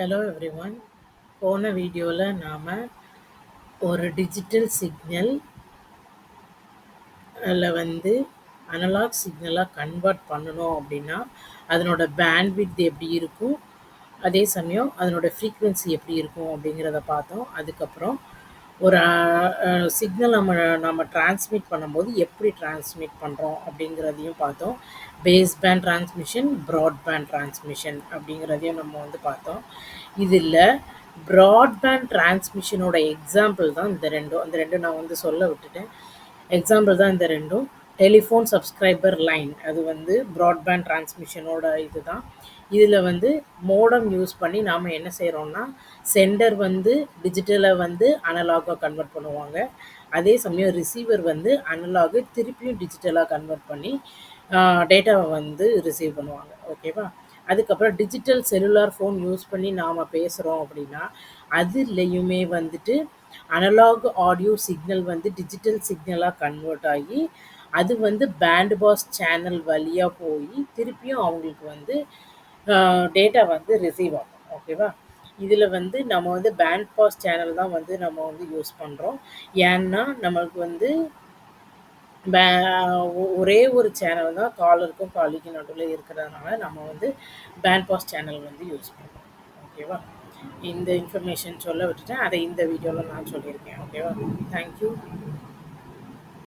Hello everyone. போன வீடியோவில் நாம் ஒரு டிஜிட்டல் சிக்னல் வந்து அனலாக் சிக்னலாக கன்வெர்ட் பண்ணணும் அப்படின்னா அதனோட பேண்ட்விட்த் எப்படி இருக்கும், அதே சமயம் அதனோட ஃப்ரீக்குவென்சி எப்படி இருக்கும் அப்படிங்கிறத பார்த்தோம். அதுக்கப்புறம் ஒரு சிக்னல் நம்ம டிரான்ஸ்மிட் பண்ணும்போது எப்படி டிரான்ஸ்மிட் பண்ணுறோம் அப்படிங்கிறதையும் பார்த்தோம். Base band transmission, broadband transmission அப்படிங்கிறதையும் நம்ம பார்த்தோம். இதில் ப்ராட்பேண்ட் டிரான்ஸ்மிஷனோட எக்ஸாம்பிள் தான் இந்த ரெண்டும். அந்த ரெண்டும் நான் சொல்ல விட்டுட்டேன். எக்ஸாம்பிள் தான் இந்த ரெண்டும். டெலிஃபோன் சப்ஸ்கிரைபர் லைன் அது ப்ராட்பேண்ட் டிரான்ஸ்மிஷனோட இது தான். இதில் மோடம் யூஸ் பண்ணி நாம் என்ன செய்கிறோம்னா, சென்டர் டிஜிட்டலை அனலாகாக கன்வெர்ட் பண்ணுவாங்க. அதே சமயம் ரிசீவர் அனலாகு திருப்பியும் டிஜிட்டலாக கன்வெர்ட் பண்ணி டேட்டாவை ரிசீவ் பண்ணுவாங்க. ஓகேவா? அதுக்கப்புறம் டிஜிட்டல் செல்லுலார் ஃபோன் யூஸ் பண்ணி நாம் பேசுகிறோம் அப்படின்னா அதுலேயுமே அனலாக் ஆடியோ சிக்னல் டிஜிட்டல் சிக்னலாக கன்வெர்ட் ஆகி அது பேண்ட் பாஸ் சேனல் வழியாக போய் திருப்பியும் அவங்களுக்கு டேட்டா ரிசீவ் ஆகும். ஓகேவா? இதில் நம்ம பேண்ட் பாஸ் சேனல் தான் நம்ம யூஸ் பண்ணுறோம். ஏன்னா நம்மளுக்கு பே ஒரே ஒரு சேனல் தான் காலருக்கும் காலிக்கும் நடுவில் இருக்கிறதுனால நம்ம பேண்ட் பாஸ் சேனல் யூஸ் பண்ணுறோம். ஓகேவா? இந்த இன்ஃபர்மேஷன் சொல்ல விட்டுட்டேன். அதை இந்த வீடியோவில் நான் சொல்லியிருக்கேன். ஓகேவா? தேங்க்யூ.